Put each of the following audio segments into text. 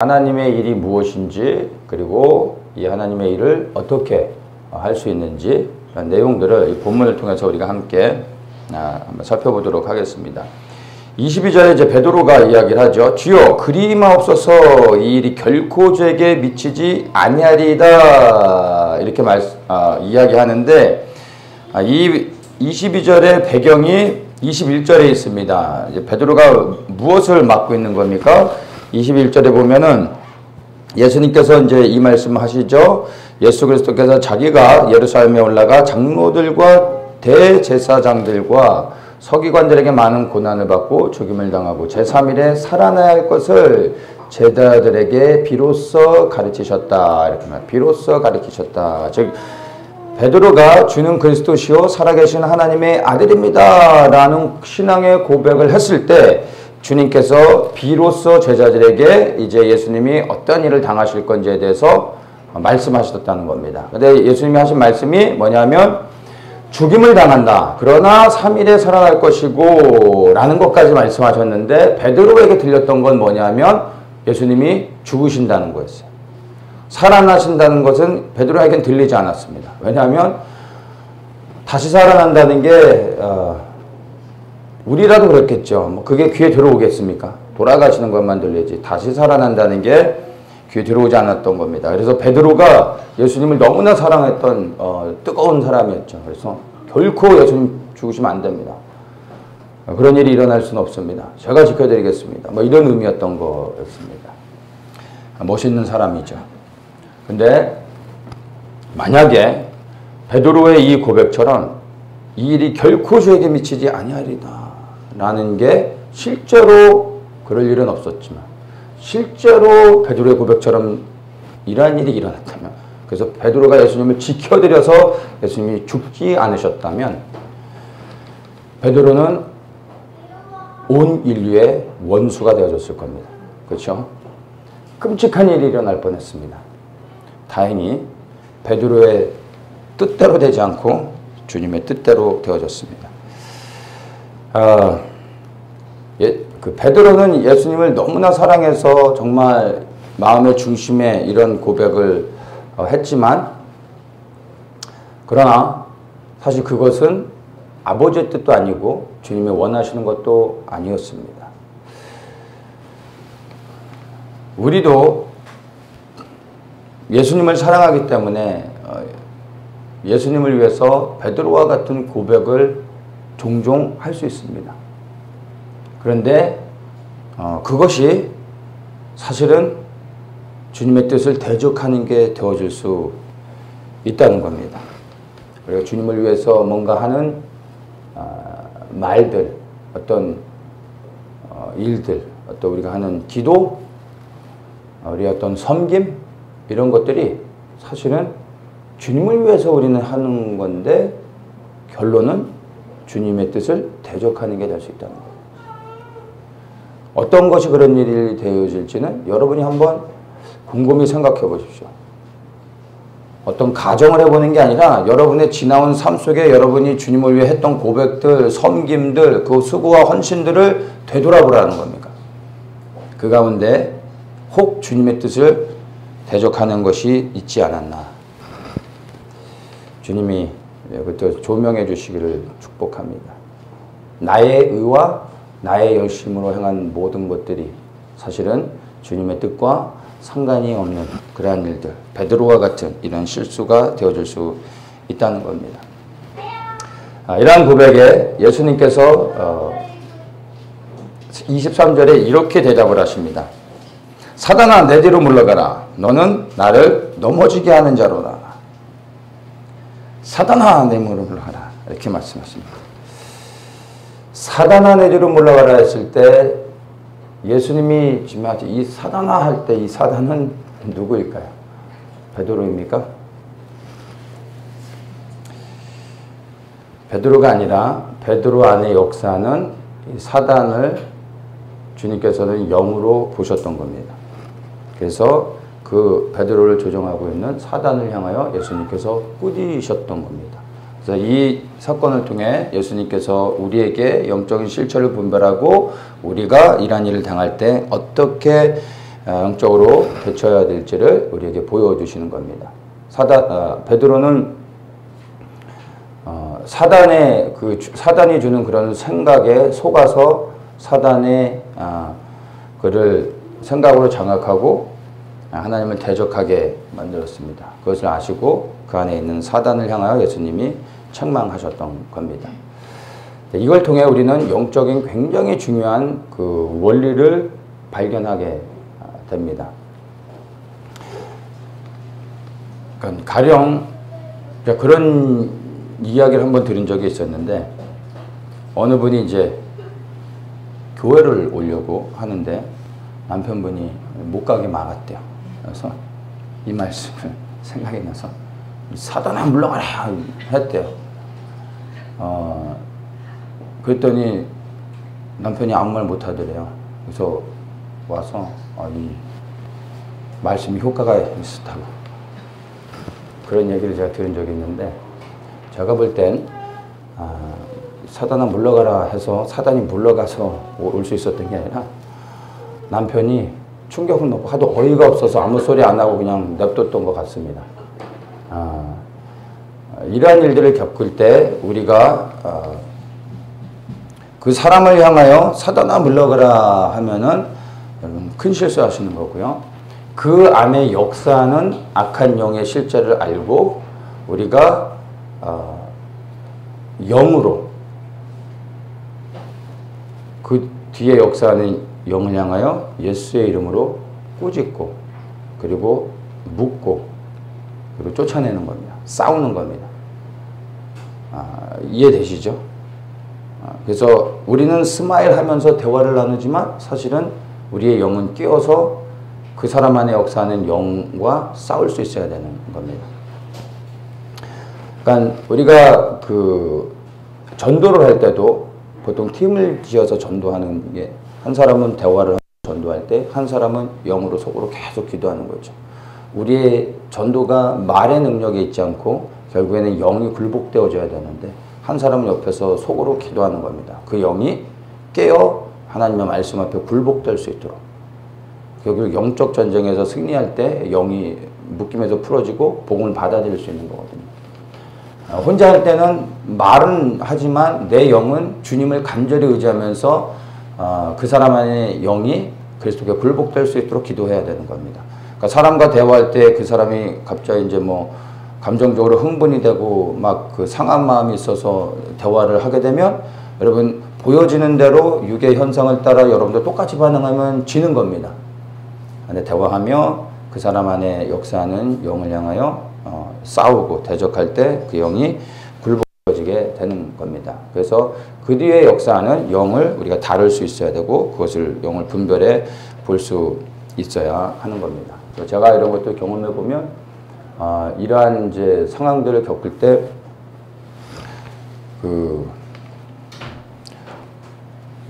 하나님의 일이 무엇인지, 그리고 이 하나님의 일을 어떻게 할 수 있는지 이런 내용들을 이 본문을 통해서 우리가 함께 한번 살펴보도록 하겠습니다. 22절에 이제 베드로가 이야기를 하죠. 주여 그리 마옵소서 이 일이 결코 저에게 미치지 아니하리이다. 이렇게 이야기하는데 이 22절의 배경이 21절에 있습니다. 이제 베드로가 무엇을 맡고 있는 겁니까? 21절에 보면은 예수님께서 이제 이 말씀을 하시죠. 예수 그리스도께서 자기가 예루살렘에 올라가 장로들과 대제사장들과 서기관들에게 많은 고난을 받고 죽임을 당하고 제3일에 살아나야 할 것을 제자들에게 비로소 가르치셨다. 이렇게 말. 비로소 가르치셨다. 즉 베드로가 주는 그리스도시요 살아계신 하나님의 아들입니다. 라는 신앙의 고백을 했을 때 주님께서 비로소 제자들에게 이제 예수님이 어떤 일을 당하실 건지에 대해서 말씀하셨다는 겁니다. 근데 예수님이 하신 말씀이 뭐냐면 죽임을 당한다. 그러나 3일에 살아날 것이고 라는 것까지 말씀하셨는데 베드로에게 들렸던 건 뭐냐면 예수님이 죽으신다는 거였어요. 살아나신다는 것은 베드로에게는 들리지 않았습니다. 왜냐하면 다시 살아난다는 게 우리라도 그렇겠죠. 뭐 그게 귀에 들어오겠습니까? 돌아가시는 것만 들리지 다시 살아난다는 게 귀에 들어오지 않았던 겁니다. 그래서 베드로가 예수님을 너무나 사랑했던 뜨거운 사람이었죠. 그래서 결코 예수님 죽으시면 안 됩니다. 그런 일이 일어날 수는 없습니다. 제가 지켜드리겠습니다. 뭐 이런 의미였던 거였습니다. 멋있는 사람이죠. 근데 만약에 베드로의 이 고백처럼 이 일이 결코 저에게 미치지 아니하리다 라는 게 실제로 그럴 일은 없었지만 실제로 베드로의 고백처럼 이러한 일이 일어났다면, 그래서 베드로가 예수님을 지켜드려서 예수님이 죽지 않으셨다면 베드로는 온 인류의 원수가 되어졌을 겁니다. 그렇죠? 끔찍한 일이 일어날 뻔했습니다. 다행히 베드로의 뜻대로 되지 않고 주님의 뜻대로 되어졌습니다. 그 베드로는 예수님을 너무나 사랑해서 정말 마음의 중심에 이런 고백을 했지만, 그러나 사실 그것은 아버지의 뜻도 아니고 주님이 원하시는 것도 아니었습니다. 우리도 예수님을 사랑하기 때문에 예수님을 위해서 베드로와 같은 고백을 종종 할 수 있습니다. 그런데 그것이 사실은 주님의 뜻을 대적하는 게 되어질 수 있다는 겁니다. 그리고 주님을 위해서 뭔가 하는 말들, 어떤 일들, 어떤 우리가 하는 기도, 우리 어떤 섬김 이런 것들이 사실은 주님을 위해서 우리는 하는 건데 결론은 주님의 뜻을 대적하는 게 될 수 있다는 거예요. 어떤 것이 그런 일이 되어질지는 여러분이 한번 곰곰이 생각해 보십시오. 어떤 가정을 해보는 게 아니라 여러분의 지나온 삶 속에 여러분이 주님을 위해 했던 고백들, 섬김들, 그 수고와 헌신들을 되돌아보라는 겁니다. 그 가운데 혹 주님의 뜻을 대적하는 것이 있지 않았나. 주님이 그것도 조명해 주시기를 축복합니다. 나의 의와 나의 열심으로 행한 모든 것들이 사실은 주님의 뜻과 상관이 없는 그러한 일들, 베드로와 같은 이런 실수가 되어질 수 있다는 겁니다. 이러한 고백에 예수님께서 23절에 이렇게 대답을 하십니다. 사단아 내 뒤로 물러가라. 너는 나를 넘어지게 하는 자로다. 사단아 내 뒤로 물러가라. 이렇게 말씀하십니다. 사단아 내 뒤로 물러가라 했을 때 예수님이 지금 이 사단아 할 때 이 사단은 누구일까요? 베드로입니까? 베드로가 아니라 베드로 안의 역사는 이 사단을 주님께서는 영으로 보셨던 겁니다. 그래서 그 베드로를 조종하고 있는 사단을 향하여 예수님께서 꾸짖으셨던 겁니다. 그래서 이 사건을 통해 예수님께서 우리에게 영적인 실체를 분별하고 우리가 이러한 일을 당할 때 어떻게 영적으로 대처해야 될지를 우리에게 보여주시는 겁니다. 베드로는 사단이 주는 그런 생각에 속아서 사단의 그를 생각으로 장악하고 하나님을 대적하게 만들었습니다. 그것을 아시고 그 안에 있는 사단을 향하여 예수님이 책망하셨던 겁니다. 이걸 통해 우리는 영적인 굉장히 중요한 그 원리를 발견하게 됩니다. 그러니까 가령 그런 이야기를 한번 들은 적이 있었는데, 어느 분이 이제 교회를 오려고 하는데 남편분이 못 가게 막았대요. 그래서 이 말씀을 생각이 나서 사단아 물러가라 했대요. 그랬더니 남편이 아무 말 못 하더래요. 그래서 와서 이 말씀이 효과가 있었다고 그런 얘기를 제가 들은 적이 있는데, 제가 볼 땐 사단아 물러가라 해서 사단이 물러가서 올 수 있었던 게 아니라 남편이 충격을 먹고 하도 어이가 없어서 아무 소리 안 하고 그냥 냅뒀던 것 같습니다. 이러한 일들을 겪을 때 우리가 그 사람을 향하여 사단아 물러가라 하면은 큰 실수하시는 거고요. 그 안에 역사하는 악한 영의 실제를 알고 우리가 영으로 그 뒤에 역사하는 영을 향하여 예수의 이름으로 꾸짖고 그리고 묻고 그리고 쫓아내는 겁니다. 싸우는 겁니다. 이해되시죠? 그래서 우리는 스마일 하면서 대화를 나누지만 사실은 우리의 영은 끼어서 그 사람 안에 역사하는 영과 싸울 수 있어야 되는 겁니다. 그러니까 우리가 그 전도를 할 때도 보통 팀을 지어서 전도하는 게, 한 사람은 대화를 전도할 때 한 사람은 영으로 속으로 계속 기도하는 거죠. 우리의 전도가 말의 능력에 있지 않고 결국에는 영이 굴복되어져야 되는데 한 사람은 옆에서 속으로 기도하는 겁니다. 그 영이 깨어 하나님의 말씀 앞에 굴복될 수 있도록. 결국 영적 전쟁에서 승리할 때 영이 묶임에서 풀어지고 복음을 받아들일 수 있는 거거든요. 혼자 할 때는 말은 하지만 내 영은 주님을 간절히 의지하면서 그 사람 안에 영이 그리스도께 굴복될 수 있도록 기도해야 되는 겁니다. 그러니까 사람과 대화할 때 그 사람이 갑자기 이제 뭐 감정적으로 흥분이 되고 막 그 상한 마음이 있어서 대화를 하게 되면 여러분 보여지는 대로 육의 현상을 따라 여러분도 똑같이 반응하면 지는 겁니다. 근데 대화하며 그 사람 안에 역사하는 영을 향하여 싸우고 대적할 때 그 영이 굴복해지게 되는 겁니다. 그래서 그 뒤에 역사하는 영을 우리가 다룰 수 있어야 되고 그것을 영을 분별해 볼 수 있어야 하는 겁니다. 제가 이런 것들 경험해 보면 이러한 이제 상황들을 겪을 때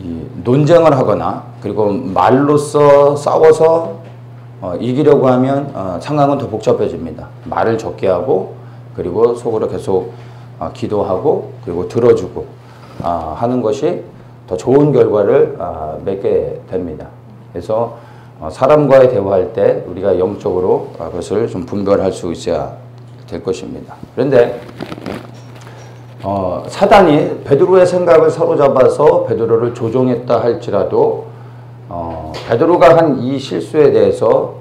이 논쟁을 하거나 그리고 말로써 싸워서 이기려고 하면 상황은 더 복잡해집니다. 말을 적게 하고 그리고 속으로 계속 기도하고 그리고 들어주고 하는 것이 더 좋은 결과를 맺게 됩니다. 그래서 사람과의 대화할 때 우리가 영적으로 그것을 좀 분별할 수 있어야 될 것입니다. 그런데 사단이 베드로의 생각을 사로잡아서 베드로를 조종했다 할지라도 베드로가 한 이 실수에 대해서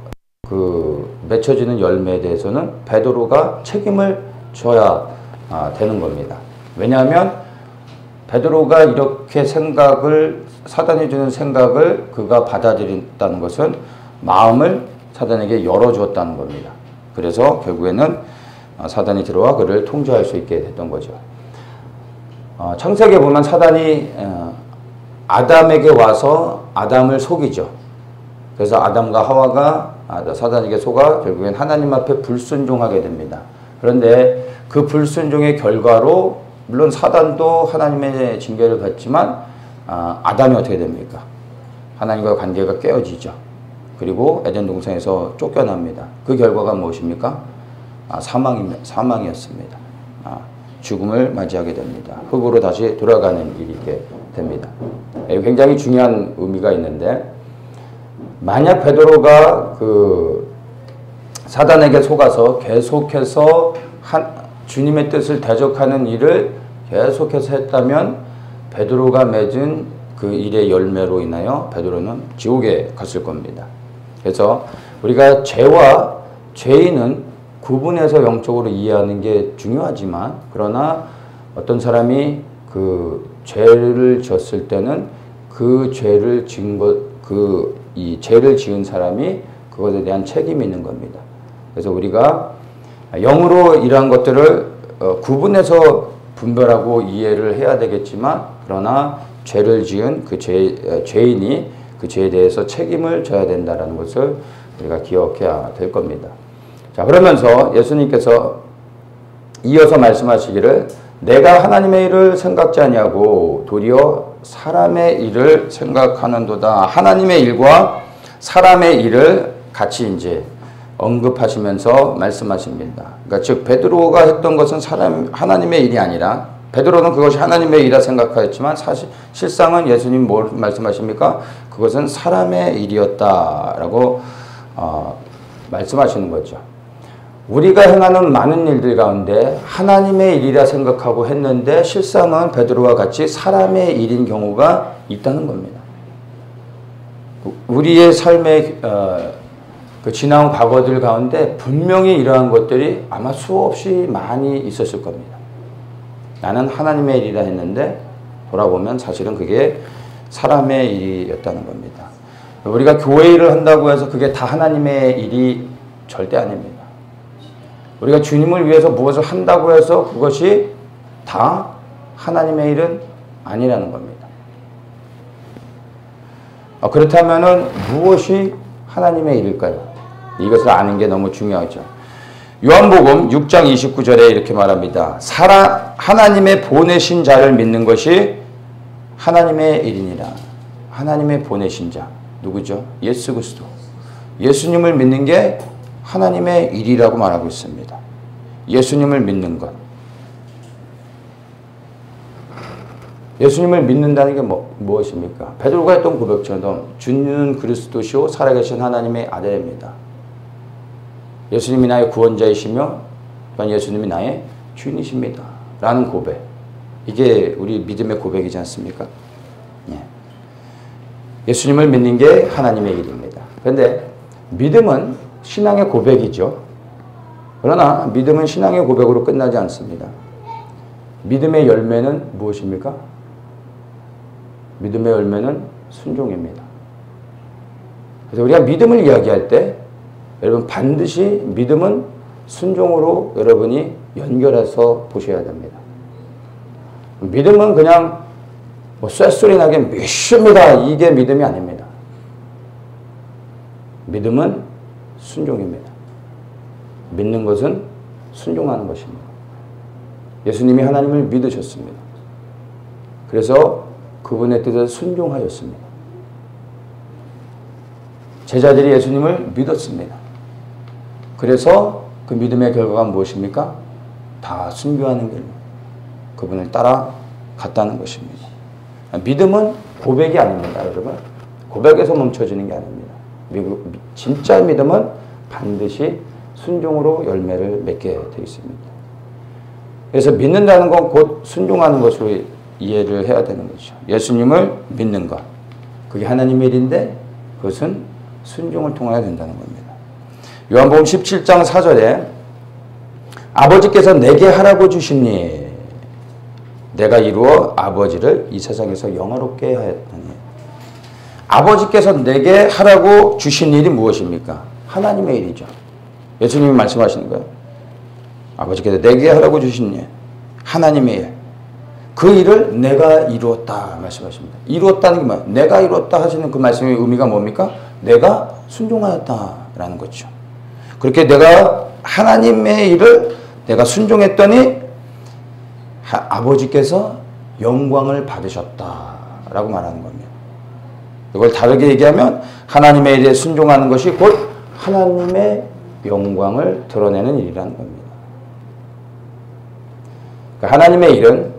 그 맺혀지는 열매에 대해서는 베드로가 책임을 져야 되는 겁니다. 왜냐하면 베드로가 이렇게 사단이 주는 생각을 그가 받아들였다는 것은 마음을 사단에게 열어주었다는 겁니다. 그래서 결국에는 사단이 들어와 그를 통제할 수 있게 됐던 거죠. 창세기에 보면 사단이 아담에게 와서 아담을 속이죠. 그래서 아담과 하와가 사단에게 속아 결국엔 하나님 앞에 불순종하게 됩니다. 그런데 그 불순종의 결과로 물론 사단도 하나님의 징계를 받지만 아담이 어떻게 됩니까? 하나님과 관계가 깨어지죠. 그리고 에덴 동산에서 쫓겨납니다. 그 결과가 무엇입니까? 사망이었습니다. 죽음을 맞이하게 됩니다. 흙으로 다시 돌아가는 일이 있게 됩니다. 굉장히 중요한 의미가 있는데 만약 베드로가 그 사단에게 속아서 계속해서 주님의 뜻을 대적하는 일을 계속해서 했다면 베드로가 맺은 그 일의 열매로 인하여 베드로는 지옥에 갔을 겁니다. 그래서 우리가 죄와 죄인은 구분해서 영적으로 이해하는 게 중요하지만, 그러나 어떤 사람이 그 죄를 지었을 때는 그 죄를 지은 이 죄를 지은 사람이 그것에 대한 책임이 있는 겁니다. 그래서 우리가 영으로 이러한 것들을 구분해서 분별하고 이해를 해야 되겠지만, 그러나 죄를 지은 그 죄인이 그 죄에 대해서 책임을 져야 된다는 것을 우리가 기억해야 될 겁니다. 자, 그러면서 예수님께서 이어서 말씀하시기를 내가 하나님의 일을 생각지 아니하고 도리어 사람의 일을 생각하는도다. 하나님의 일과 사람의 일을 같이 이제 언급하시면서 말씀하십니다. 그러니까 즉 베드로가 했던 것은 하나님의 일이 아니라, 베드로는 그것이 하나님의 일이라 생각하였지만 실상은 예수님 뭘 말씀하십니까? 그것은 사람의 일이었다라고 말씀하시는 거죠. 우리가 행하는 많은 일들 가운데 하나님의 일이라 생각하고 했는데 실상은 베드로와 같이 사람의 일인 경우가 있다는 겁니다. 우리의 삶의 그 지나온 과거들 가운데 분명히 이러한 것들이 아마 수없이 많이 있었을 겁니다. 나는 하나님의 일이라 했는데 돌아보면 사실은 그게 사람의 일이었다는 겁니다. 우리가 교회 일을 한다고 해서 그게 다 하나님의 일이 절대 아닙니다. 우리가 주님을 위해서 무엇을 한다고 해서 그것이 다 하나님의 일은 아니라는 겁니다. 그렇다면 무엇이 하나님의 일일까요? 이것을 아는 게 너무 중요하죠. 요한복음 6장 29절에 이렇게 말합니다. 하나님의 보내신 자를 믿는 것이 하나님의 일이니라. 하나님의 보내신 자 누구죠? 예수 그리스도. 예수님을 믿는 게 하나님의 일이라고 말하고 있습니다. 예수님을 믿는 것. 예수님을 믿는다는 게 무엇입니까? 베드로가 했던 고백처럼 주는 그리스도시요 살아계신 하나님의 아들입니다. 예수님이 나의 구원자이시며 또한 예수님이 나의 주인이십니다. 라는 고백. 이게 우리 믿음의 고백이지 않습니까? 예. 예수님을 믿는 게 하나님의 일입니다. 그런데 믿음은 신앙의 고백이죠. 그러나 믿음은 신앙의 고백으로 끝나지 않습니다. 믿음의 열매는 무엇입니까? 믿음의 열매는 순종입니다. 그래서 우리가 믿음을 이야기할 때 여러분 반드시 믿음은 순종으로 여러분이 연결해서 보셔야 됩니다. 믿음은 그냥 쇳소리 나게 믿습니다. 이게 믿음이 아닙니다. 믿음은 순종입니다. 믿는 것은 순종하는 것입니다. 예수님이 하나님을 믿으셨습니다. 그래서 그분의 뜻에 순종하였습니다. 제자들이 예수님을 믿었습니다. 그래서 그 믿음의 결과가 무엇입니까? 다 순교하는 길로 그분을 따라갔다는 것입니다. 믿음은 고백이 아닙니다, 여러분. 고백에서 멈춰지는 게 아닙니다. 진짜 믿음은 반드시 순종으로 열매를 맺게 되어 있습니다. 그래서 믿는다는 건 곧 순종하는 것으로 이해를 해야 되는 거죠. 예수님을 믿는 것. 그게 하나님의 일인데 그것은 순종을 통해야 된다는 겁니다. 요한복음 17장 4절에 아버지께서 내게 하라고 주시니 내가 이루어 아버지를 이 세상에서 영화롭게 하였더니. 아버지께서 내게 하라고 주신 일이 무엇입니까? 하나님의 일이죠. 예수님이 말씀하시는 거예요. 아버지께서 내게 하라고 주신 일, 하나님의 일. 그 일을 내가 이루었다 말씀하십니다. 이루었다는 게 뭐야? 내가 이루었다 하시는 그 말씀의 의미가 뭡니까? 내가 순종하였다라는 거죠. 그렇게 내가 하나님의 일을 내가 순종했더니 아버지께서 영광을 받으셨다라고 말하는 겁니다. 이걸 다르게 얘기하면 하나님의 일에 순종하는 것이 곧 하나님의 영광을 드러내는 일이라는 겁니다. 그러니까 하나님의 일은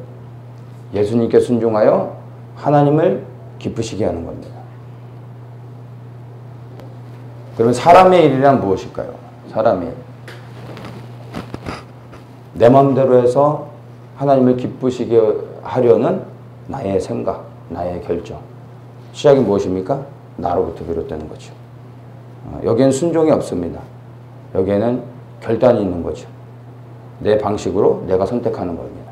예수님께 순종하여 하나님을 기쁘시게 하는 겁니다. 그러면 사람의 일이란 무엇일까요? 사람의 일. 내 마음대로 해서 하나님을 기쁘시게 하려는 나의 생각, 나의 결정. 시작이 무엇입니까? 나로부터 비롯되는 거죠. 여기에는 순종이 없습니다. 여기에는 결단이 있는 거죠. 내 방식으로 내가 선택하는 겁니다.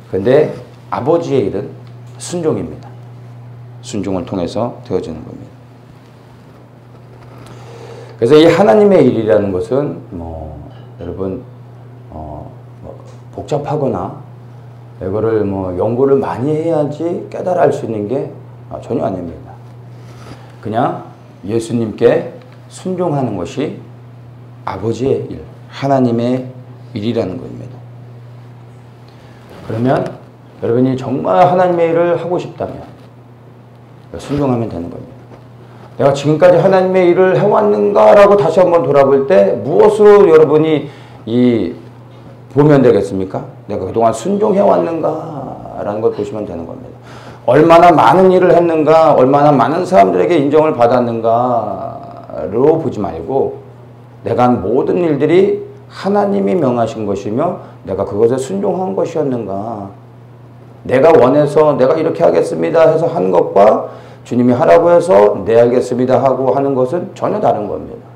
그런데 아버지의 일은 순종입니다. 순종을 통해서 되어지는 겁니다. 그래서 이 하나님의 일이라는 것은 여러분 복잡하거나 이거를 연구를 많이 해야지 깨달아 알 수 있는 게 전혀 아닙니다. 그냥 예수님께 순종하는 것이 아버지의 일, 하나님의 일이라는 겁니다. 그러면 여러분이 정말 하나님의 일을 하고 싶다면 순종하면 되는 겁니다. 내가 지금까지 하나님의 일을 해왔는가라고 다시 한번 돌아볼 때 무엇으로 여러분이 보면 되겠습니까? 내가 그동안 순종해왔는가라는 걸 보시면 되는 겁니다. 얼마나 많은 일을 했는가, 얼마나 많은 사람들에게 인정을 받았는가로 보지 말고 내가 한 모든 일들이 하나님이 명하신 것이며 내가 그것에 순종한 것이었는가. 내가 원해서 내가 이렇게 하겠습니다 해서 한 것과 주님이 하라고 해서 네 알겠습니다 하고 하는 것은 전혀 다른 겁니다.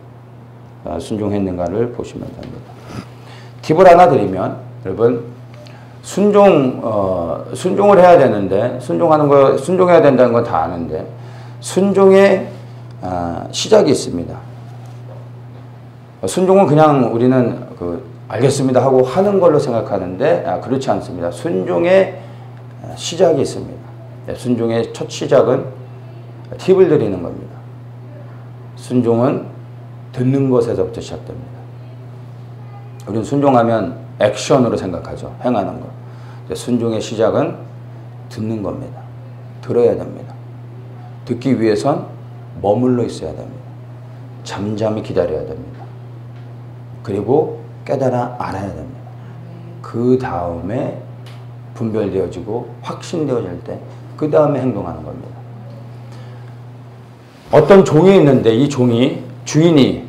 순종했는가를 보시면 됩니다. 팁을 하나 드리면 여러분 순종을 해야 되는데 순종해야 된다는 건 다 아는데 순종의 시작이 있습니다. 순종은 그냥 우리는 알겠습니다 하고 하는 걸로 생각하는데 그렇지 않습니다. 순종의 시작이 있습니다. 순종의 첫 시작은 팁을 드리는 겁니다. 순종은 듣는 것에서부터 시작됩니다. 우리는 순종하면 액션으로 생각하죠. 행하는 것. 순종의 시작은 듣는 겁니다. 들어야 됩니다. 듣기 위해선 머물러 있어야 됩니다. 잠잠히 기다려야 됩니다. 그리고 깨달아 알아야 됩니다. 그 다음에 분별되어지고 확신되어질 때 그 다음에 행동하는 겁니다. 어떤 종이 있는데 이 종이 주인이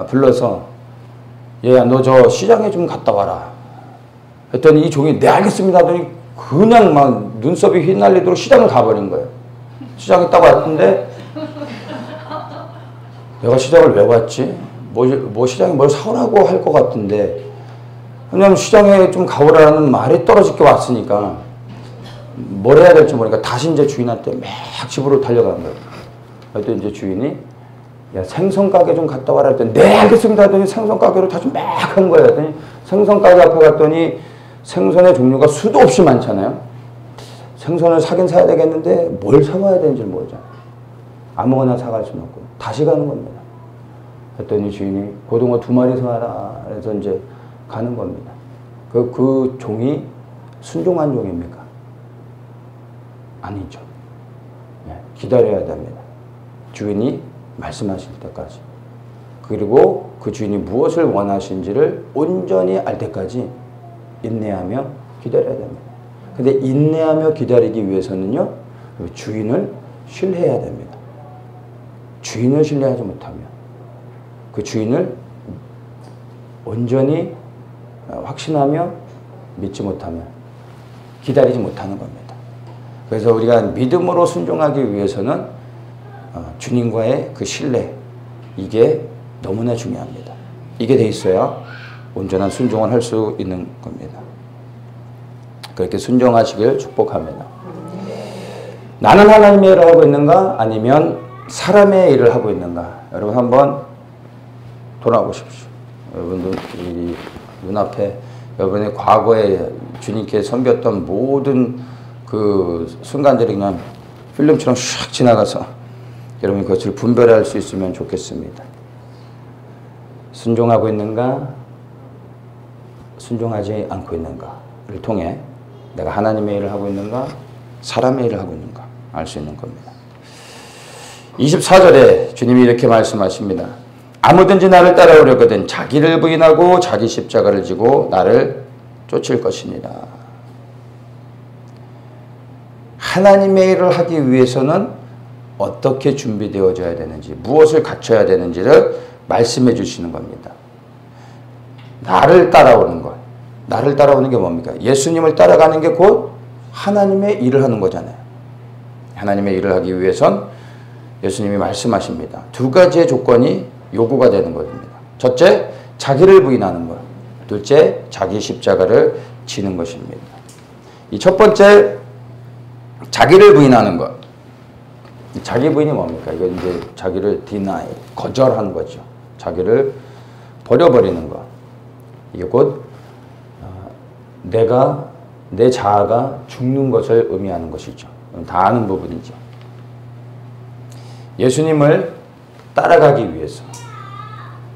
불러서 얘야 너 저 시장에 좀 갔다 와라 했더니 이 종이 네 알겠습니다 하더니 그냥 막 눈썹이 휘날리도록 시장을 가버린 거예요. 시장에 딱 왔는데 내가 시장을 왜 왔지? 뭐 시장에 뭘 사오라고 할 것 같은데 그냥 시장에 좀 가보라는 말이 떨어질 게 왔으니까 뭘 해야 될지 모르니까 다시 이제 주인한테 막 집으로 달려간 거예요. 그랬더니 이제 주인이 야 생선 가게 좀 갔다 와라 했더니 네 알겠습니다 하더니 생선 가게로 다시 막 한 거예요. 했더니 생선 가게 앞에 갔더니 생선의 종류가 수도 없이 많잖아요. 생선을 사긴 사야 되겠는데 뭘 사와야 되는지 모르잖아요. 아무거나 사갈 수는 없고 다시 가는 겁니다. 했더니 주인이 고등어 2마리 사와라 그래서 이제 가는 겁니다. 그 종이 순종한 종입니까? 아니죠. 기다려야 됩니다. 주인이 말씀하실 때까지. 그리고 그 주인이 무엇을 원하신지를 온전히 알 때까지 인내하며 기다려야 됩니다. 근데 인내하며 기다리기 위해서는요, 주인을 신뢰해야 됩니다. 주인을 신뢰하지 못하면 그 주인을 온전히 확신하며 믿지 못하면 기다리지 못하는 겁니다. 그래서 우리가 믿음으로 순종하기 위해서는 주님과의 그 신뢰, 이게 너무나 중요합니다. 이게 돼 있어야 온전한 순종을 할 수 있는 겁니다. 그렇게 순종하시길 축복합니다. 나는 하나님의 일을 하고 있는가? 아니면 사람의 일을 하고 있는가? 여러분 한번 돌아보십시오. 여러분들 이 눈앞에 여러분의 과거에 주님께 섬겼던 모든 그 순간들이 그냥 필름처럼 샥 지나가서 여러분이 그것을 분별할 수 있으면 좋겠습니다. 순종하고 있는가? 순종하지 않고 있는가를 통해 내가 하나님의 일을 하고 있는가? 사람의 일을 하고 있는가? 알 수 있는 겁니다. 24절에 주님이 이렇게 말씀하십니다. 아무든지 나를 따라오려거든 자기를 부인하고 자기 십자가를 지고 나를 쫓을 것이니라. 하나님의 일을 하기 위해서는 어떻게 준비되어져야 되는지, 무엇을 갖춰야 되는지를 말씀해 주시는 겁니다. 나를 따라오는 것. 나를 따라오는 게 뭡니까? 예수님을 따라가는 게 곧 하나님의 일을 하는 거잖아요. 하나님의 일을 하기 위해선 예수님이 말씀하십니다. 두 가지의 조건이 요구가 되는 것입니다. 첫째, 자기를 부인하는 것. 둘째, 자기 십자가를 지는 것입니다. 이 첫 번째, 자기를 부인하는 것. 자기 부인이 뭡니까? 이건 이제 자기를 deny, 거절하는 거죠. 자기를 버려버리는 것. 이게 곧 내 자아가 죽는 것을 의미하는 것이죠. 다 아는 부분이죠. 예수님을 따라가기 위해서,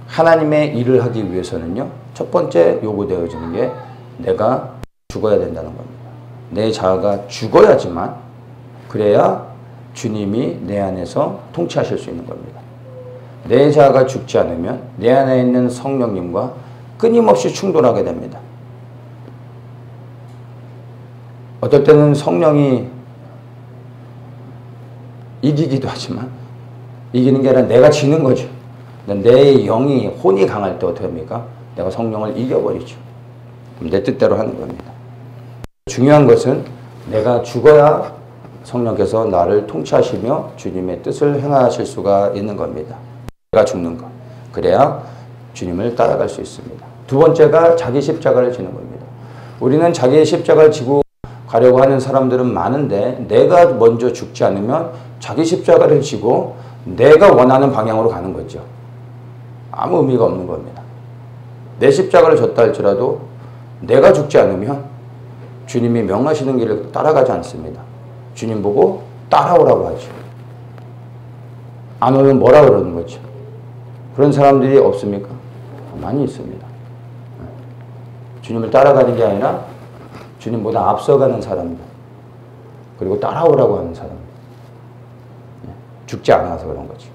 하나님의 일을 하기 위해서는요, 첫 번째 요구되어지는 게 내가 죽어야 된다는 겁니다. 내 자아가 죽어야지만, 그래야 주님이 내 안에서 통치하실 수 있는 겁니다. 내 자아가 죽지 않으면 내 안에 있는 성령님과 끊임없이 충돌하게 됩니다. 어떨 때는 성령이 이기기도 하지만 이기는 게 아니라 내가 지는 거죠. 내 영이, 혼이 강할 때 어떻게 합니까? 내가 성령을 이겨버리죠. 그럼 내 뜻대로 하는 겁니다. 중요한 것은 내가 죽어야 성령께서 나를 통치하시며 주님의 뜻을 행하실 수가 있는 겁니다. 내가 죽는 것. 그래야 주님을 따라갈 수 있습니다. 두 번째가 자기 십자가를 지는 겁니다. 우리는 자기의 십자가를 지고 가려고 하는 사람들은 많은데 내가 먼저 죽지 않으면 자기 십자가를 지고 내가 원하는 방향으로 가는 거죠. 아무 의미가 없는 겁니다. 내 십자가를 졌다 할지라도 내가 죽지 않으면 주님이 명하시는 길을 따라가지 않습니다. 주님 보고 따라오라고 하죠. 안 오면 뭐라 그러는 거죠. 그런 사람들이 없습니까? 많이 있습니다. 주님을 따라가는 게 아니라 주님보다 앞서가는 사람들, 그리고 따라오라고 하는 사람들. 죽지 않아서 그런 거죠.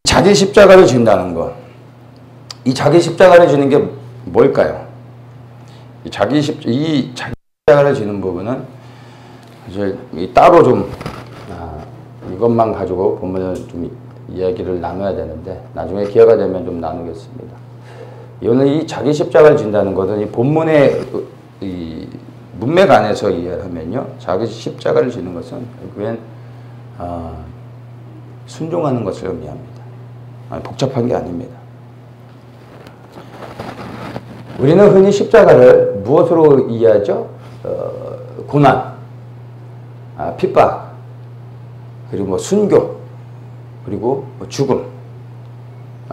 자기 십자가를 진다는 것. 이 자기 십자가를 지는 게 뭘까요? 이 자기 십자가를 지는 부분은 사실 따로 좀 이것만 가지고 본문을 좀 이야기를 나눠야 되는데 나중에 기회가 되면 좀 나누겠습니다. 오늘 이 자기 십자가를 진다는 것은 이 본문의 이 문맥 안에서 이해를 하면요, 자기 십자가를 지는 것은 결국엔 순종하는 것을 의미합니다. 복잡한 게 아닙니다. 우리는 흔히 십자가를 무엇으로 이해하죠? 고난, 핍박, 그리고 순교, 그리고 죽음,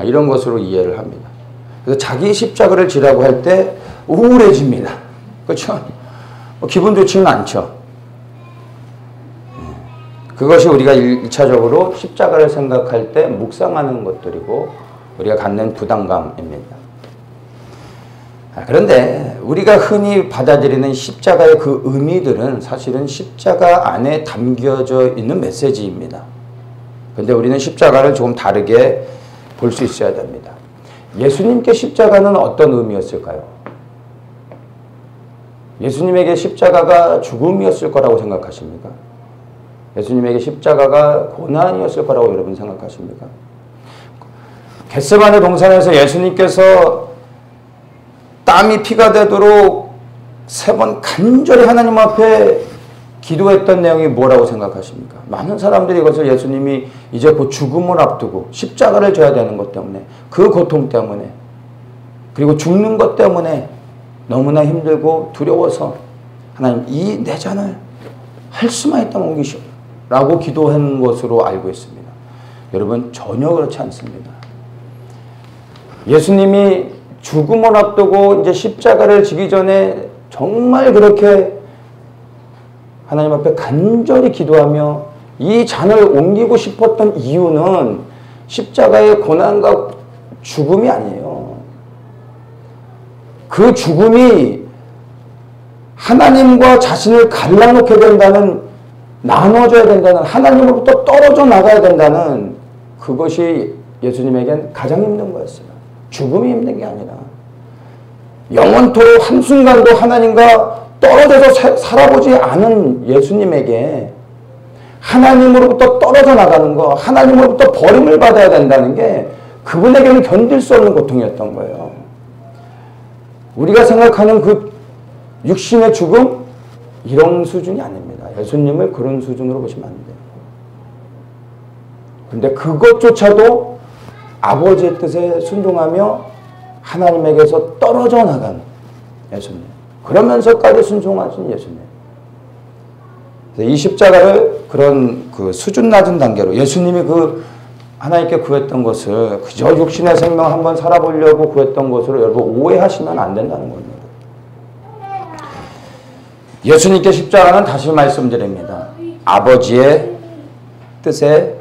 이런 것으로 이해를 합니다. 그래서 자기 십자가를 지라고 할 때 우울해집니다. 그렇죠? 기분 좋지는 않죠. 그것이 우리가 1차적으로 십자가를 생각할 때 묵상하는 것들이고 우리가 갖는 부담감입니다. 그런데 우리가 흔히 받아들이는 십자가의 그 의미들은 사실은 십자가 안에 담겨져 있는 메시지입니다. 그런데 우리는 십자가를 조금 다르게 볼 수 있어야 됩니다. 예수님께 십자가는 어떤 의미였을까요? 예수님에게 십자가가 죽음이었을 거라고 생각하십니까? 예수님에게 십자가가 고난이었을 거라고 여러분 생각하십니까? 겟세마네 동산에서 예수님께서 땀이 피가 되도록 3번 간절히 하나님 앞에 기도했던 내용이 뭐라고 생각하십니까? 많은 사람들이 이것을 예수님이 이제 곧 죽음을 앞두고 십자가를 져야 되는 것 때문에, 그 고통 때문에, 그리고 죽는 것 때문에 너무나 힘들고 두려워서 하나님 이 내 잔을 할 수만 있다면 옮기시오 라고 기도한 것으로 알고 있습니다. 여러분, 전혀 그렇지 않습니다. 예수님이 죽음을 앞두고 이제 십자가를 지기 전에 정말 그렇게 하나님 앞에 간절히 기도하며 이 잔을 옮기고 싶었던 이유는 십자가의 고난과 죽음이 아니에요. 그 죽음이 하나님과 자신을 갈라놓게 된다는, 나눠줘야 된다는, 하나님으로부터 떨어져 나가야 된다는, 그것이 예수님에겐 가장 힘든 거였어요. 죽음이 힘든 게 아니라 영원토록 한순간도 하나님과 떨어져서 살아보지 않은 예수님에게 하나님으로부터 떨어져 나가는 거, 하나님으로부터 버림을 받아야 된다는 게 그분에게는 견딜 수 없는 고통이었던 거예요. 우리가 생각하는 그 육신의 죽음, 이런 수준이 아닙니다. 예수님을 그런 수준으로 보시면 안 돼요. 근데 그것조차도 아버지의 뜻에 순종하며 하나님에게서 떨어져 나간 예수님. 그러면서까지 순종하신 예수님. 이 십자가를 그런 그 수준 낮은 단계로 예수님이 그 하나님께 구했던 것을 그저 육신의 생명 한번 살아보려고 구했던 것으로 여러분 오해하시면 안 된다는 겁니다. 예수님께 십자가는 다시 말씀드립니다. 아버지의 뜻에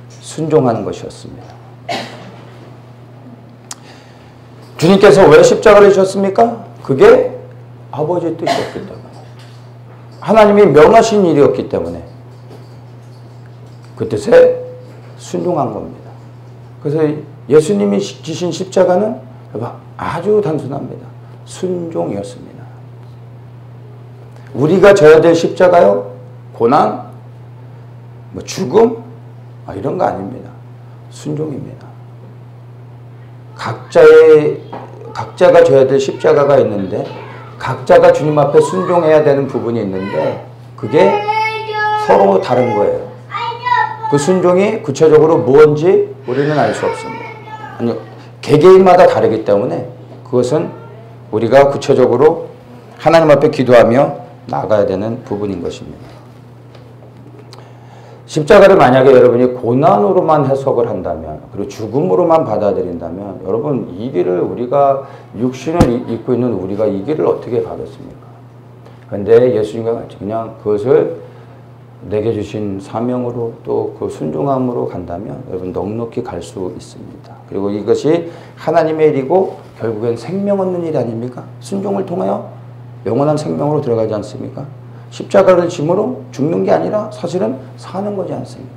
순종하는 것이었습니다. 주님께서 왜 십자가를 지셨습니까? 그게 아버지의 뜻이었기 때문에. 하나님이 명하신 일이었기 때문에 그 뜻에 순종한 겁니다. 그래서 예수님이 지신 십자가는 아주 단순합니다. 순종이었습니다. 우리가 져야 될 십자가요? 고난, 죽음, 이런 거 아닙니다. 순종입니다. 각자가 져야 될 십자가가 있는데 각자가 주님 앞에 순종해야 되는 부분이 있는데 그게 서로 다른 거예요. 그 순종이 구체적으로 무엇인지 우리는 알 수 없습니다. 아니, 개개인마다 다르기 때문에 그것은 우리가 구체적으로 하나님 앞에 기도하며 나가야 되는 부분인 것입니다. 십자가를 만약에 여러분이 고난으로만 해석을 한다면 그리고 죽음으로만 받아들인다면 여러분 이 길을 우리가 육신을 입고 있는 우리가 이 길을 어떻게 가겠습니까? 그런데 예수님과 같이 그냥 그것을 내게 주신 사명으로 또 그 순종함으로 간다면 여러분 넉넉히 갈 수 있습니다. 그리고 이것이 하나님의 일이고 결국엔 생명 얻는 일 아닙니까? 순종을 통하여 영원한 생명으로 들어가지 않습니까? 십자가를 짐으로 죽는 게 아니라 사실은 사는 거지 않습니까?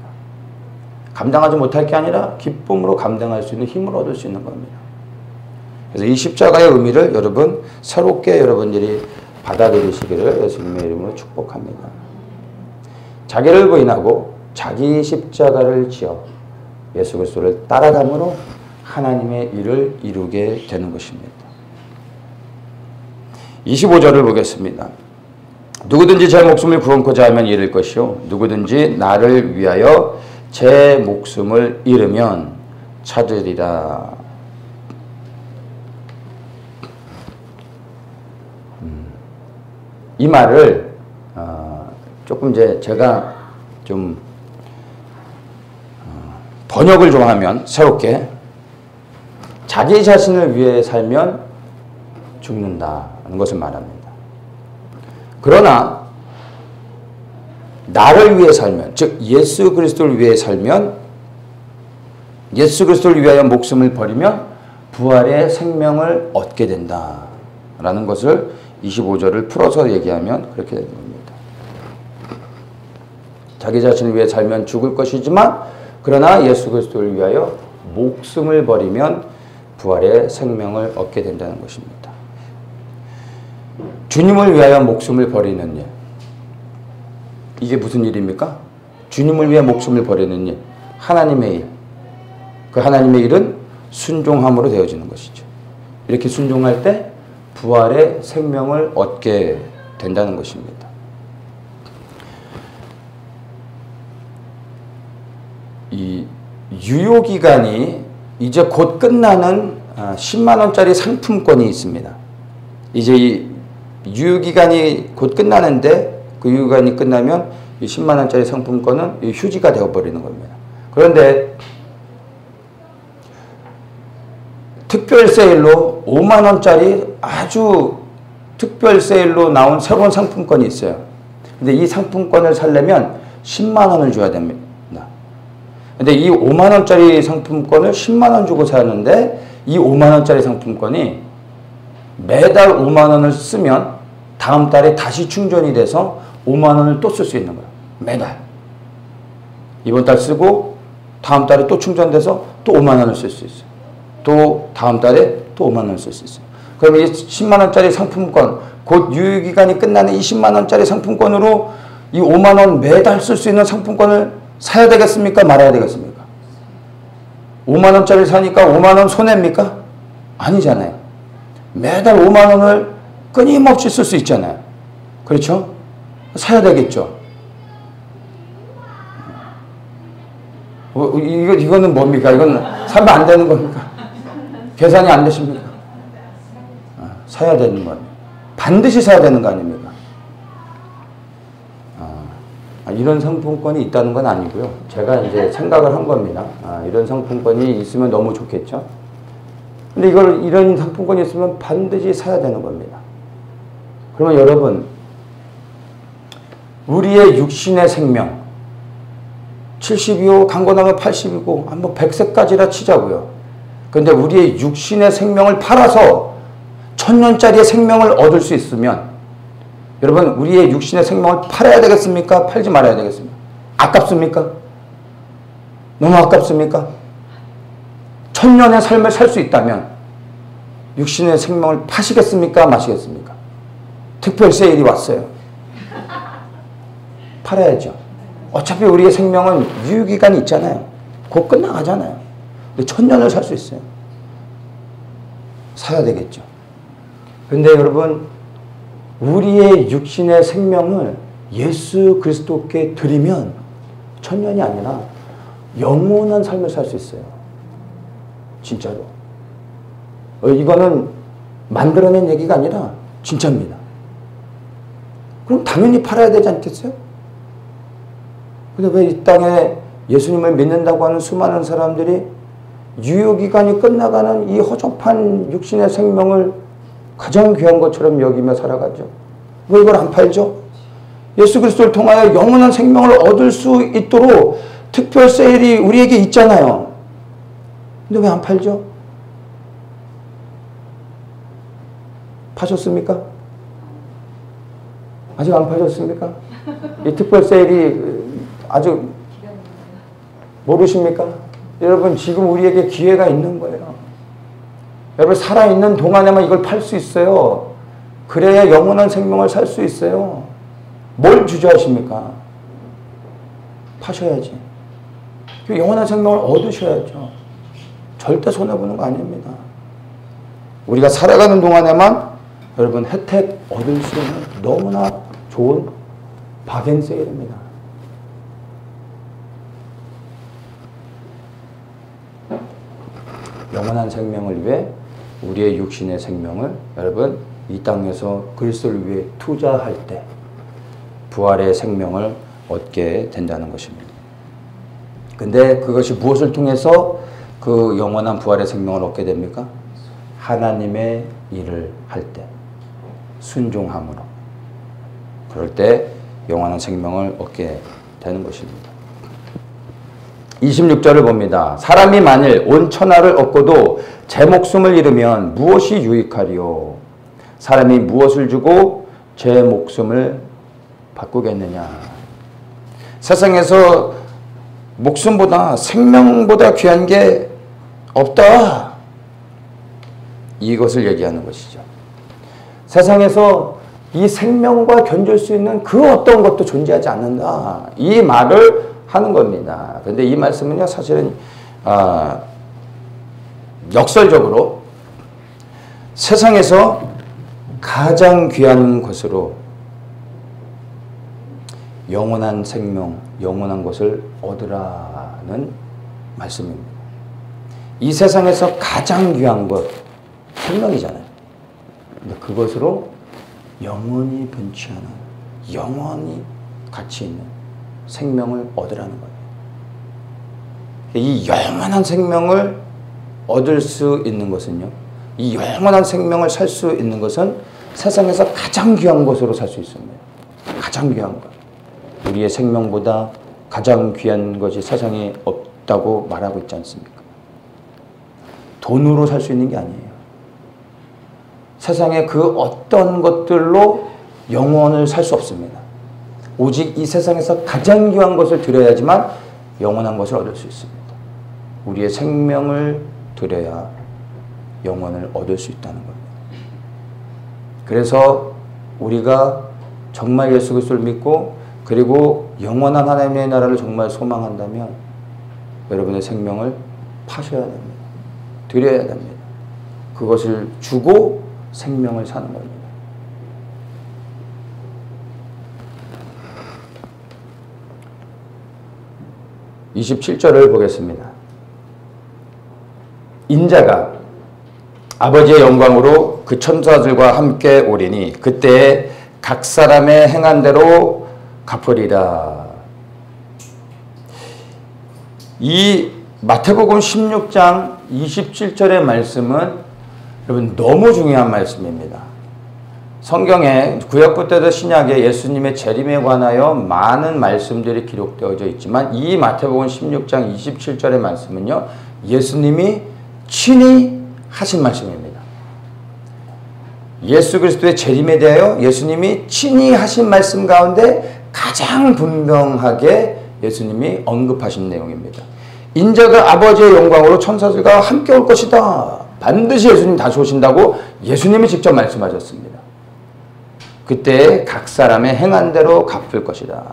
감당하지 못할 게 아니라 기쁨으로 감당할 수 있는 힘을 얻을 수 있는 겁니다. 그래서 이 십자가의 의미를 여러분 새롭게 여러분들이 받아들이시기를 예수님의 이름으로 축복합니다. 자기를 부인하고 자기 십자가를 지어 예수 그리스도를 따라감으로 하나님의 일을 이루게 되는 것입니다. 25절을 보겠습니다. 누구든지 제 목숨을 구원코자 하면 잃을 것이요 누구든지 나를 위하여 제 목숨을 잃으면 찾으리라. 이 말을 조금 제가 좀 번역을 좀 하면 새롭게 자기 자신을 위해 살면 죽는다는 것을 말합니다. 그러나 나를 위해 살면, 즉 예수 그리스도를 위해 살면, 예수 그리스도를 위하여 목숨을 버리면 부활의 생명을 얻게 된다라는 것을 25절을 풀어서 얘기하면 그렇게 되는 겁니다. 자기 자신을 위해 살면 죽을 것이지만 그러나 예수 그리스도를 위하여 목숨을 버리면 부활의 생명을 얻게 된다는 것입니다. 주님을 위하여 목숨을 버리는 일. 이게 무슨 일입니까? 주님을 위해 목숨을 버리는 일. 하나님의 일. 그 하나님의 일은 순종함으로 되어지는 것이죠. 이렇게 순종할 때 부활의 생명을 얻게 된다는 것입니다. 이 유효기간이 이제 곧 끝나는 10만원짜리 상품권이 있습니다. 이제 이 유효기간이 곧 끝나는데 그 유효기간이 끝나면 이 10만원짜리 상품권은 휴지가 되어버리는 겁니다. 그런데 특별 세일로 5만원짜리 아주 특별 세일로 나온 새로운 상품권이 있어요. 근데 이 상품권을 사려면 10만원을 줘야 됩니다. 근데 이 5만원짜리 상품권을 10만원 주고 사는데 이 5만원짜리 상품권이 매달 5만원을 쓰면 다음 달에 다시 충전이 돼서 5만원을 또 쓸 수 있는 거예요. 매달. 이번 달 쓰고 다음 달에 또 충전돼서 또 5만원을 쓸 수 있어요. 또 다음 달에 또 5만원을 쓸 수 있어요. 그럼 이 10만원짜리 상품권, 곧 유효기간이 끝나는 이 10만원짜리 상품권으로 이 5만 원 매달 쓸 수 있는 상품권을 사야 되겠습니까? 말아야 되겠습니까? 5만 원짜리 사니까 5만 원 손해입니까? 아니잖아요. 매달 5만 원을 끊임없이 쓸 수 있잖아요. 그렇죠? 사야 되겠죠. 이거는 뭡니까? 이건 사면 안 되는 겁니까? 계산이 안 되십니까? 사야 되는 거 아니에요. 반드시 사야 되는 거 아닙니까? 이런 상품권이 있다는 건 아니고요. 제가 이제 생각을 한 겁니다. 이런 상품권이 있으면 너무 좋겠죠. 근데 이런 상품권이 있으면 반드시 사야 되는 겁니다. 그러면 여러분, 우리의 육신의 생명, 70이고 강건하면 80이고 한번 100세까지라 치자고요. 그런데 우리의 육신의 생명을 팔아서 1000년짜리의 생명을 얻을 수 있으면 여러분, 우리의 육신의 생명을 팔아야 되겠습니까? 팔지 말아야 되겠습니까? 아깝습니까? 너무 아깝습니까? 1000년의 삶을 살 수 있다면 육신의 생명을 파시겠습니까? 마시겠습니까? 특별 세일이 왔어요. 팔아야죠. 어차피 우리의 생명은 유효기간이 있잖아요. 곧 끝나가잖아요. 근데 1000년을 살 수 있어요. 사야 되겠죠. 근데 여러분, 우리의 육신의 생명을 예수 그리스도께 드리면 1000년이 아니라 영원한 삶을 살 수 있어요. 진짜로. 이거는 만들어낸 얘기가 아니라 진짜입니다. 그럼 당연히 팔아야 되지 않겠어요? 근데 왜 이 땅에 예수님을 믿는다고 하는 수많은 사람들이 유효기간이 끝나가는 이 허접한 육신의 생명을 가장 귀한 것처럼 여기며 살아가죠? 왜 이걸 안 팔죠? 예수 그리스도를 통하여 영원한 생명을 얻을 수 있도록 특별 세일이 우리에게 있잖아요. 근데 왜 안 팔죠? 파셨습니까? 아직 안 파셨습니까? 이 특별 세일이 아직 모르십니까? 여러분, 지금 우리에게 기회가 있는 거예요. 여러분, 살아있는 동안에만 이걸 팔 수 있어요. 그래야 영원한 생명을 살 수 있어요. 뭘 주저하십니까? 파셔야지. 영원한 생명을 얻으셔야죠. 절대 손해보는 거 아닙니다. 우리가 살아가는 동안에만 여러분 혜택 얻을 수 있는 너무나 좋은 바겐 세일입니다. 영원한 생명을 위해 우리의 육신의 생명을 여러분 이 땅에서 그리스도를 위해 투자할 때 부활의 생명을 얻게 된다는 것입니다. 근데 그것이 무엇을 통해서 그 영원한 부활의 생명을 얻게 됩니까? 하나님의 일을 할 때, 순종함으로. 그럴 때 영원한 생명을 얻게 되는 것입니다. 26절을 봅니다. 사람이 만일 온 천하를 얻고도 제 목숨을 잃으면 무엇이 유익하리요? 사람이 무엇을 주고 제 목숨을 바꾸겠느냐? 세상에서 목숨보다 생명보다 귀한 게 없다. 이것을 얘기하는 것이죠. 세상에서 이 생명과 견줄 수 있는 그 어떤 것도 존재하지 않는다. 이 말을 하는 겁니다. 그런데 이 말씀은요, 사실은 역설적으로 세상에서 가장 귀한 것으로 영원한 생명, 영원한 것을 얻으라는 말씀입니다. 이 세상에서 가장 귀한 것, 생명이잖아요. 근데 그것으로 영원히 변치 않은, 영원히 가치 있는 생명을 얻으라는 거예요. 이 영원한 생명을 얻을 수 있는 것은요, 이 영원한 생명을 살 수 있는 것은 세상에서 가장 귀한 것으로 살 수 있습니다. 가장 귀한 것. 우리의 생명보다 가장 귀한 것이 세상에 없다고 말하고 있지 않습니까? 돈으로 살 수 있는 게 아니에요. 세상에 그 어떤 것들로 영원을 살 수 없습니다. 오직 이 세상에서 가장 귀한 것을 드려야지만 영원한 것을 얻을 수 있습니다. 우리의 생명을 드려야 영원을 얻을 수 있다는 겁니다. 그래서 우리가 정말 예수 그리스도를 믿고 그리고 영원한 하나님의 나라를 정말 소망한다면 여러분의 생명을 파셔야 됩니다. 드려야 됩니다. 그것을 주고 생명을 사는 겁니다. (27절을) 보겠습니다. 인자가 아버지의 영광으로 그 천사들과 함께 오리니 그때 각 사람의 행한 대로 갚으리라. 이 마태복음 16장 27절의 말씀은 여러분 너무 중요한 말씀입니다. 성경에 구약부터 신약에 예수님의 재림에 관하여 많은 말씀들이 기록되어져 있지만 이 마태복음 16장 27절의 말씀은요, 예수님이 친히 하신 말씀입니다. 예수 그리스도의 재림에 대하여 예수님이 친히 하신 말씀 가운데 가장 분명하게 예수님이 언급하신 내용입니다. 인자가 아버지의 영광으로 천사들과 함께 올 것이다. 반드시 예수님 다시 오신다고 예수님이 직접 말씀하셨습니다. 그때 각 사람의 행한 대로 갚을 것이다.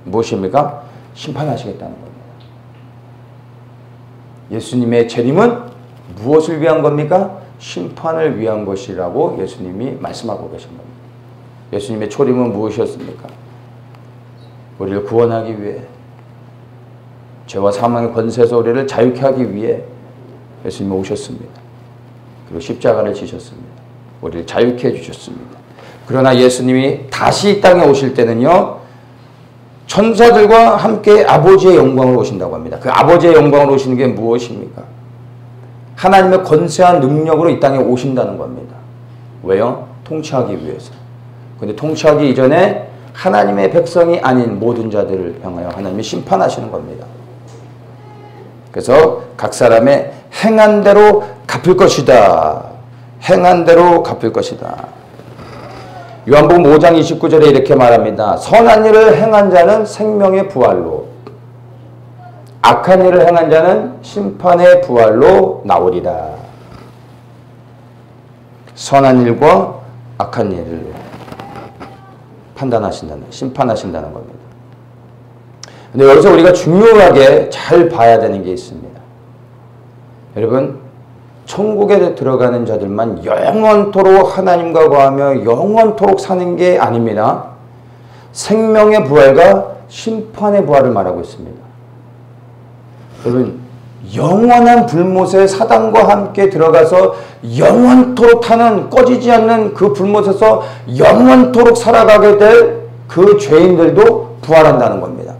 무엇입니까? 심판하시겠다는 겁니다. 예수님의 재림은 무엇을 위한 겁니까? 심판을 위한 것이라고 예수님이 말씀하고 계신 겁니다. 예수님의 초림은 무엇이었습니까? 우리를 구원하기 위해, 죄와 사망의 권세에서 우리를 자유케 하기 위해 예수님이 오셨습니다. 그리고 십자가를 지셨습니다. 우리를 자유케 해주셨습니다. 그러나 예수님이 다시 이 땅에 오실 때는요, 천사들과 함께 아버지의 영광으로 오신다고 합니다. 그 아버지의 영광으로 오시는 게 무엇입니까? 하나님의 권세한 능력으로 이 땅에 오신다는 겁니다. 왜요? 통치하기 위해서. 근데 통치하기 이전에 하나님의 백성이 아닌 모든 자들을 향하여 하나님이 심판하시는 겁니다. 그래서 각 사람의 행한 대로 갚을 것이다. 행한 대로 갚을 것이다. 요한복음 5장 29절에 이렇게 말합니다. 선한 일을 행한 자는 생명의 부활로, 악한 일을 행한 자는 심판의 부활로 나오리라. 선한 일과 악한 일을 판단하신다는, 심판하신다는 겁니다. 근데 여기서 우리가 중요하게 잘 봐야 되는 게 있습니다. 여러분, 천국에 들어가는 자들만 영원토록 하나님과 거하며 영원토록 사는 게 아닙니다. 생명의 부활과 심판의 부활을 말하고 있습니다. 여러분, 영원한 불못에 사단과 함께 들어가서 영원토록 타는, 꺼지지 않는 그 불못에서 영원토록 살아가게 될 그 죄인들도 부활한다는 겁니다.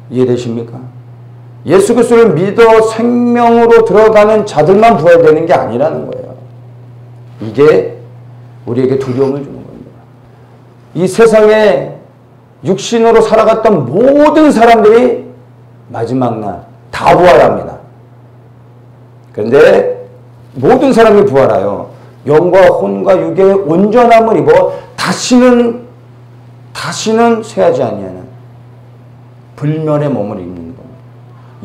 이해되십니까? 예수 그리스도를 믿어 생명으로 들어가는 자들만 부활되는 게 아니라는 거예요. 이게 우리에게 두려움을 주는 겁니다. 이 세상에 육신으로 살아갔던 모든 사람들이 마지막 날 다 부활합니다. 그런데 모든 사람이 부활하여 영과 혼과 육의 온전함을 입어 다시는 쇠하지 아니하는 불멸의 몸을 입는 겁니다.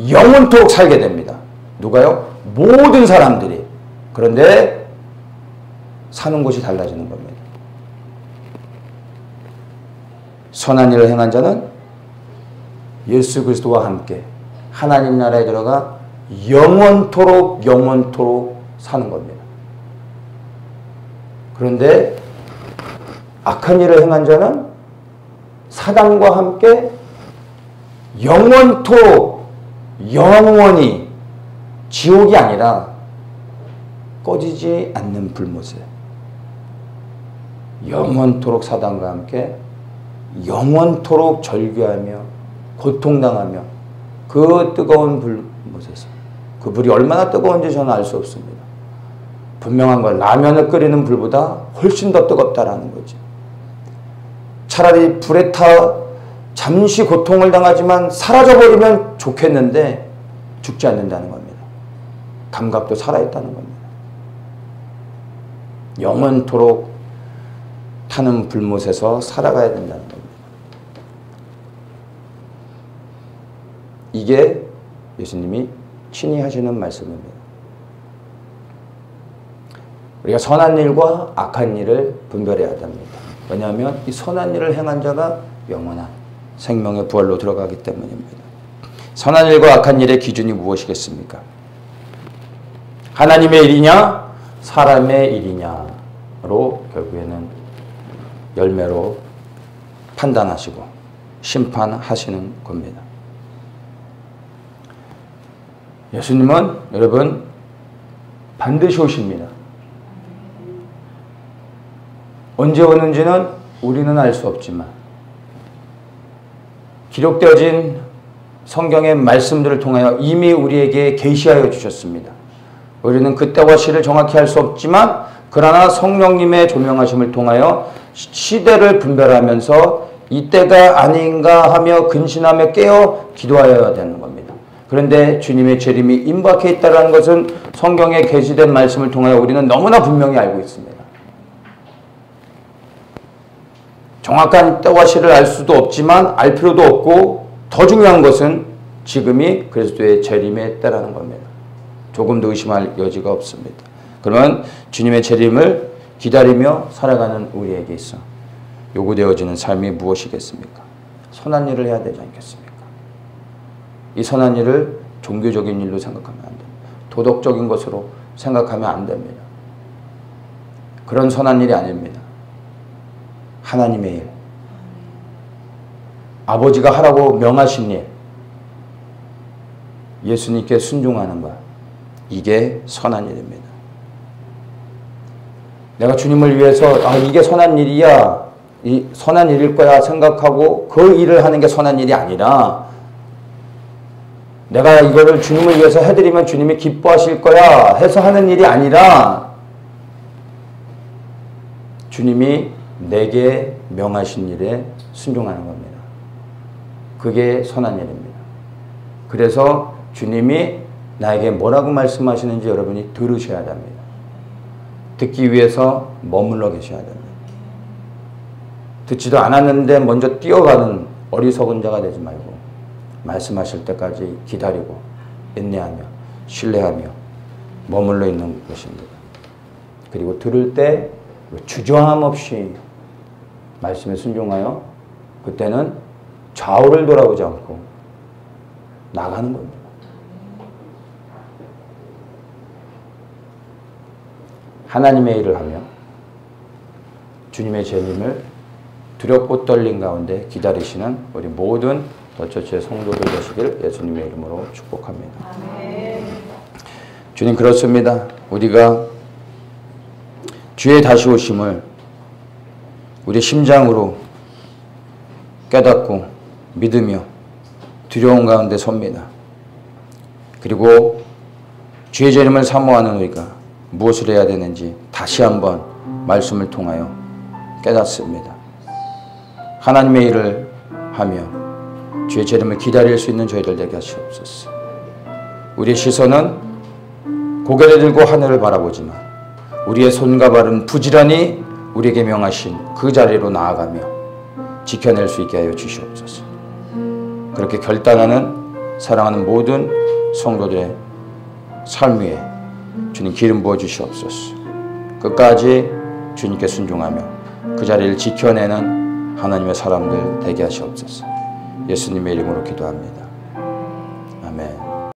영원토록 살게 됩니다. 누가요? 모든 사람들이. 그런데 사는 곳이 달라지는 겁니다. 선한 일을 행한 자는 예수 그리스도와 함께 하나님 나라에 들어가 영원토록 사는 겁니다. 그런데 악한 일을 행한 자는 사단과 함께 영원토록 영원히, 지옥이 아니라 꺼지지 않는 불못에 영원토록 사단과 함께 영원토록 절규하며 고통당하며 그 뜨거운 불못에서, 그 불이 얼마나 뜨거운지 저는 알 수 없습니다. 분명한 건 라면을 끓이는 불보다 훨씬 더 뜨겁다라는 거지. 차라리 불에 타 잠시 고통을 당하지만 사라져버리면 좋겠는데 죽지 않는다는 겁니다. 감각도 살아있다는 겁니다. 영원토록 타는 불못에서 살아가야 된다는 겁니다. 이게 예수님이 친히 하시는 말씀입니다. 우리가 선한 일과 악한 일을 분별해야 됩니다. 왜냐하면 이 선한 일을 행한 자가 영원한 생명의 부활로 들어가기 때문입니다. 선한 일과 악한 일의 기준이 무엇이겠습니까? 하나님의 일이냐 사람의 일이냐로 결국에는 열매로 판단하시고 심판하시는 겁니다. 예수님은 여러분 반드시 오십니다. 언제 오는지는 우리는 알 수 없지만 기록되어진 성경의 말씀들을 통하여 이미 우리에게 계시하여 주셨습니다. 우리는 그때와 시를 정확히 알 수 없지만 그러나 성령님의 조명하심을 통하여 시대를 분별하면서 이때가 아닌가 하며 근신하며 깨어 기도하여야 되는 겁니다. 그런데 주님의 재림이 임박해 있다는 것은 성경에 계시된 말씀을 통하여 우리는 너무나 분명히 알고 있습니다. 정확한 때와 시를 알 수도 없지만 알 필요도 없고 더 중요한 것은 지금이 그리스도의 재림의 때라는 겁니다. 조금도 의심할 여지가 없습니다. 그러면 주님의 재림을 기다리며 살아가는 우리에게 있어 요구되어지는 삶이 무엇이겠습니까? 선한 일을 해야 되지 않겠습니까? 이 선한 일을 종교적인 일로 생각하면 안 됩니다. 도덕적인 것으로 생각하면 안 됩니다. 그런 선한 일이 아닙니다. 하나님의 일, 아버지가 하라고 명하신 일, 예수님께 순종하는 것, 이게 선한 일입니다. 내가 주님을 위해서 이게 선한 일이야, 이 선한 일일 거야 생각하고 그 일을 하는 게 선한 일이 아니라 내가 이거를 주님을 위해서 해드리면 주님이 기뻐하실 거야 해서 하는 일이 아니라 주님이 내게 명하신 일에 순종하는 겁니다. 그게 선한 일입니다. 그래서 주님이 나에게 뭐라고 말씀하시는지 여러분이 들으셔야 됩니다. 듣기 위해서 머물러 계셔야 됩니다. 듣지도 않았는데 먼저 뛰어가는 어리석은 자가 되지 말고 말씀하실 때까지 기다리고 인내하며 신뢰하며 머물러 있는 것입니다. 그리고 들을 때 주저함 없이 말씀에 순종하여 그때는 좌우를 돌아보지 않고 나가는 겁니다. 하나님의 일을 하며 주님의 재림을 두렵고 떨린 가운데 기다리시는 우리 모든 더처치의 성도들 되시길 예수님의 이름으로 축복합니다. 아멘. 주님 그렇습니다. 우리가 주의 다시 오심을 우리 심장으로 깨닫고 믿으며 두려운 가운데 섭니다. 그리고 주의 재림을 사모하는 우리가 무엇을 해야 되는지 다시 한번 말씀을 통하여 깨닫습니다. 하나님의 일을 하며 주의 재림을 기다릴 수 있는 저희들 되게 하시옵소서. 우리의 시선은 고개를 들고 하늘을 바라보지만 우리의 손과 발은 부지런히 우리에게 명하신 그 자리로 나아가며 지켜낼 수 있게 하여 주시옵소서. 그렇게 결단하는 사랑하는 모든 성도들의 삶 위에 주님 기름 부어 주시옵소서. 끝까지 주님께 순종하며 그 자리를 지켜내는 하나님의 사람들 되게 하시옵소서. 예수님의 이름으로 기도합니다.